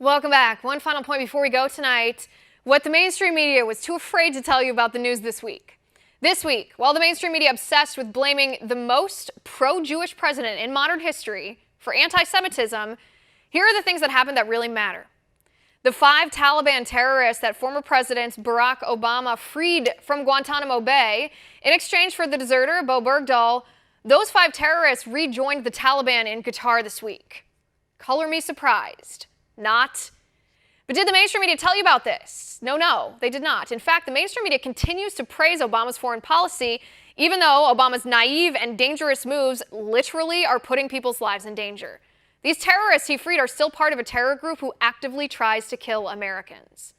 Welcome back. One final point before we go tonight. What the mainstream media was too afraid to tell you about the news this week. This week, while the mainstream media obsessed with blaming the most pro-Jewish president in modern history for anti-Semitism, here are the things that happened that really matter. The 5 Taliban terrorists that former President Barack Obama freed from Guantanamo Bay in exchange for the deserter Bo Bergdahl, those 5 terrorists rejoined the Taliban in Qatar this week. Color me surprised. Not. But did the mainstream media tell you about this? No, they did not. In fact, the mainstream media continues to praise Obama's foreign policy, even though Obama's naive and dangerous moves literally are putting people's lives in danger. These terrorists he freed are still part of a terror group who actively tries to kill Americans.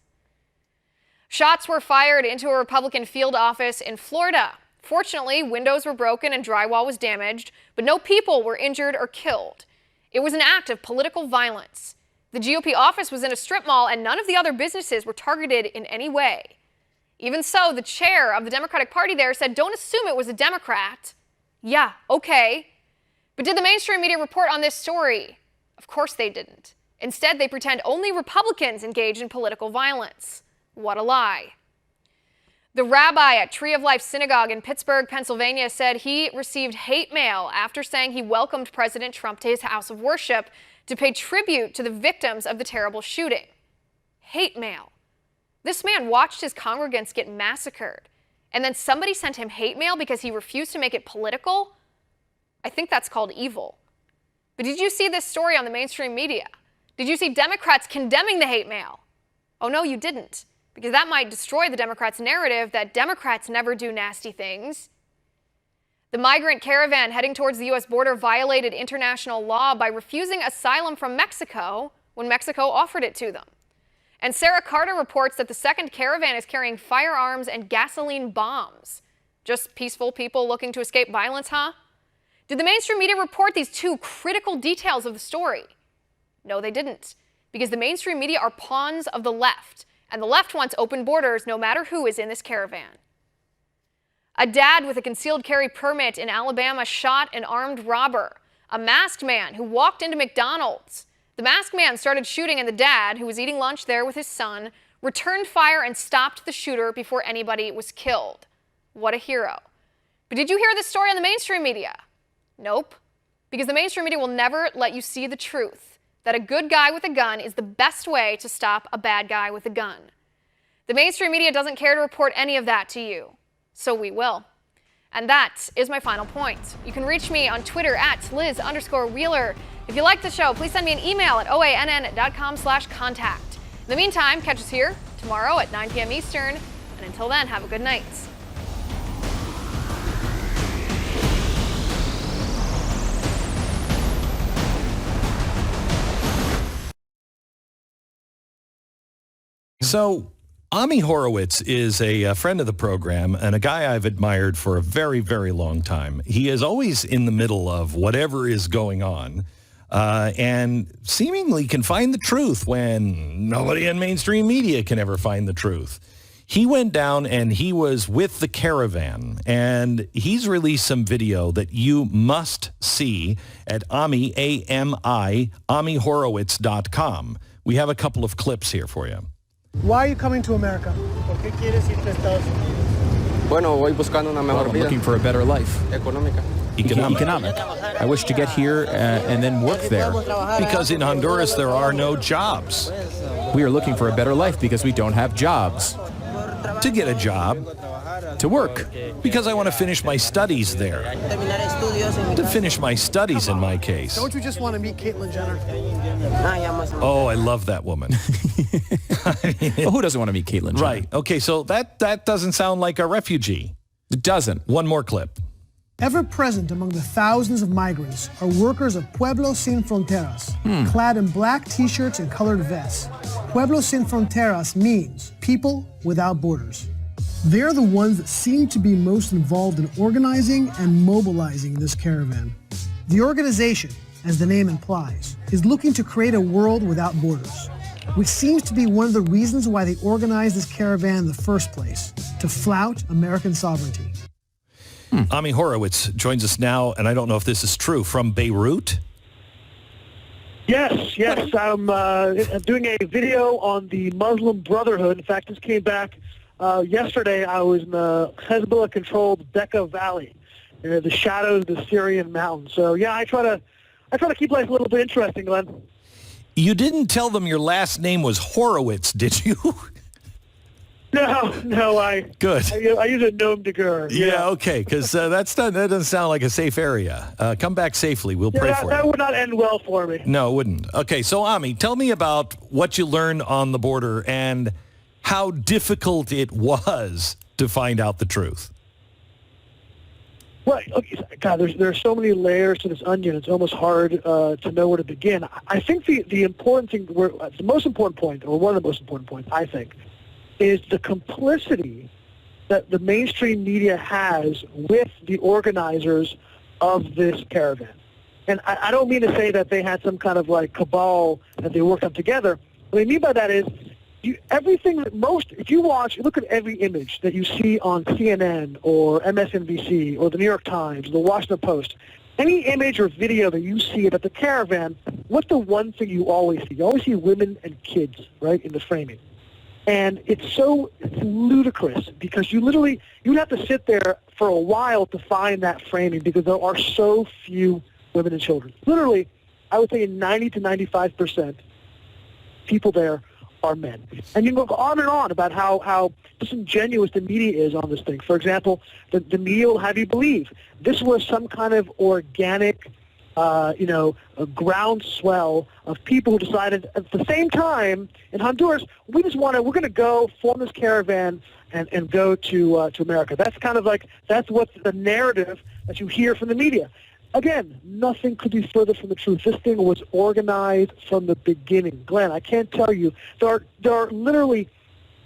Shots were fired into a Republican field office in Florida. Fortunately, windows were broken and drywall was damaged, but no people were injured or killed. It was an act of political violence. The GOP office was in a strip mall and none of the other businesses were targeted in any way. Even so, the chair of the Democratic Party there said, don't assume it was a Democrat. Yeah, okay. But did the mainstream media report on this story? Of course they didn't. Instead, they pretend only Republicans engage in political violence. What a lie. The rabbi at Tree of Life Synagogue in Pittsburgh, Pennsylvania, said he received hate mail after saying he welcomed President Trump to his house of worship to pay tribute to the victims of the terrible shooting. Hate mail. This man watched his congregants get massacred, and then somebody sent him hate mail because he refused to make it political? I think that's called evil. But did you see this story on the mainstream media? Did you see Democrats condemning the hate mail? Oh no, you didn't, because that might destroy the Democrats' narrative that Democrats never do nasty things. The migrant caravan heading towards the U.S. border violated international law by refusing asylum from Mexico when Mexico offered it to them. And Sarah Carter reports that the second caravan is carrying firearms and gasoline bombs. Just peaceful people looking to escape violence, huh? Did the mainstream media report these 2 critical details of the story? No, they didn't, because the mainstream media are pawns of the left, and the left wants open borders no matter who is in this caravan. A dad with a concealed carry permit in Alabama shot an armed robber, a masked man who walked into McDonald's. The masked man started shooting, and the dad, who was eating lunch there with his son, returned fire and stopped the shooter before anybody was killed. What a hero. But did you hear this story on the mainstream media? Nope, because the mainstream media will never let you see the truth, that a good guy with a gun is the best way to stop a bad guy with a gun. The mainstream media doesn't care to report any of that to you. So we will. And that is my final point. You can reach me on Twitter at Liz_Wheeler. If you like the show, please send me an email at oann.com/contact. In the meantime, catch us here tomorrow at 9 p.m. Eastern. And until then, have a good night. So, Ami Horowitz is a friend of the program and a guy I've admired for a very, very long time. He is always in the middle of whatever is going on and seemingly can find the truth when nobody in mainstream media can ever find the truth. He went down and he was with the caravan, and he's released some video that you must see at Ami, A-M-I, AmiHorowitz.com. We have a couple of clips here for you. Why are you coming to America? ¿Por qué quieres irte a Estados Unidos? Bueno, voy buscando una mejor vida. I'm looking for a better life. Económica. Economic. I wish to get here and then work there. Because in Honduras, there are no jobs. We are looking for a better life because we don't have jobs. To get a job. To work. Because I want to finish my studies there. To finish my studies, in my case. Don't you just want to meet Caitlyn Jenner? Oh, I love that woman. Well, who doesn't want to meet Caitlyn Jenner? Right. Okay, so that doesn't sound like a refugee. It doesn't. One more clip. Ever present among the thousands of migrants are workers of Pueblos Sin Fronteras, clad in black T-shirts and colored vests. Pueblos Sin Fronteras means people without borders. They're the ones that seem to be most involved in organizing and mobilizing this caravan. The organization, as the name implies, is looking to create a world without borders, which seems to be one of the reasons why they organized this caravan in the first place, to flout American sovereignty. Ami Horowitz joins us now, and I don't know if this is true, from Beirut? Yes. I'm doing a video on the Muslim Brotherhood. In fact, this came back yesterday. I was in the Hezbollah-controlled Bekaa Valley, the shadows of the Syrian mountains. So yeah, I try to keep life a little bit interesting, Glenn. You didn't tell them your last name was Horowitz, did you? No, I use a nom de guerre. Yeah, okay, because that doesn't sound like a safe area. Come back safely. We'll pray for you. That would not end well for me. No, it wouldn't. Okay, so Ami, tell me about what you learned on the border and how difficult it was to find out the truth. Well, okay, God, there's so many layers to this onion. It's almost hard to know where to begin. I think the important thing, the most important point, or one of the most important points, I think, is the complicity that the mainstream media has with the organizers of this caravan. And I don't mean to say that they had some kind of like cabal that they worked on together. What I mean by that is if you look at every image that you see on CNN or MSNBC or the New York Times, or the Washington Post, any image or video that you see about the caravan, what's the one thing you always see? You always see women and kids, right, in the framing. And it's ludicrous because you have to sit there for a while to find that framing because there are so few women and children. Literally, I would say 90 to 95% people there are men. And you can go on and on about how disingenuous the media is on this thing. For example, the media will have you believe this was some kind of organic a groundswell of people who decided at the same time in Honduras, we're going to go form this caravan and go to America. That's that's what's the narrative that you hear from the media. Again, nothing could be further from the truth. This thing was organized from the beginning. Glenn, I can't tell you, there are literally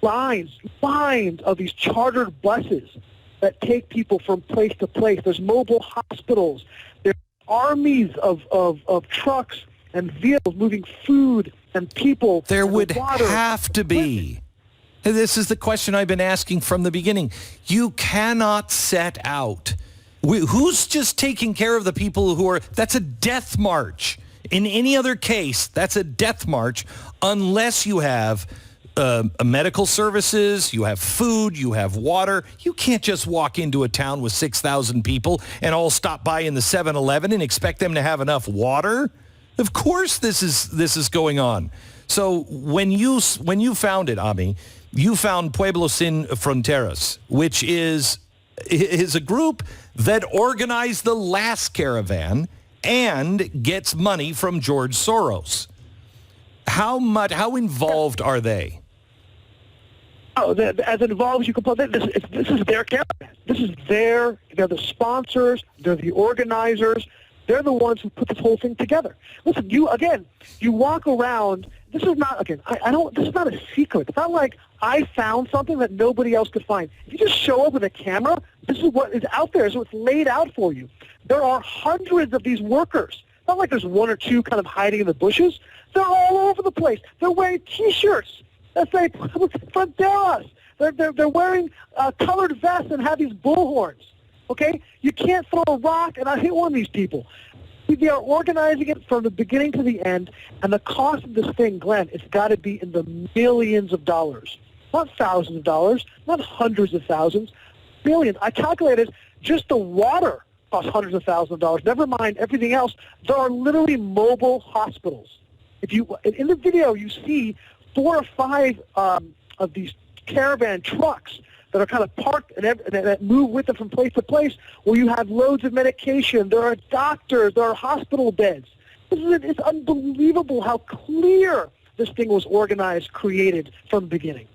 lines of these chartered buses that take people from place to place. There's mobile hospitals. There's armies of trucks and vehicles moving food and people. There would water. have to be. This is the question I've been asking from the beginning. You cannot set out. Who's just taking care of the people who are... That's a death march. In any other case, that's a death march unless you have medical services, you have food, you have water. You can't just walk into a town with 6,000 people and all stop by in the 7-Eleven and expect them to have enough water. Of course this is going on. So when you found it, Ami, you found Pueblo Sin Fronteras, which is a group that organized the last caravan and gets money from George Soros. How involved are they? Oh, as involved as you can put it, this is their caravan. They're the sponsors, they're the organizers, they're the ones who put this whole thing together. Listen, you walk around, this is not a secret. It's not like I found something that nobody else could find. If you just show up with a camera, this is what is out there, so it's laid out for you. There are hundreds of these workers. It's not like there's one or two kind of hiding in the bushes. They're all over the place. They're wearing T-shirts that say Fronteras. They're wearing colored vests and have these bullhorns. Okay? You can't throw a rock and not hit one of these people. They are organizing it from the beginning to the end, and the cost of this thing, Glenn, it's got to be in the millions of dollars. Not thousands of dollars, not hundreds of thousands, millions. I calculated just the water costs hundreds of thousands of dollars. Never mind everything else. There are literally mobile hospitals. In the video, you see 4 or 5 of these caravan trucks that are kind of parked and that move with them from place to place, where you have loads of medication. There are doctors. There are hospital beds. It's unbelievable how clear this thing was organized, created from the beginning.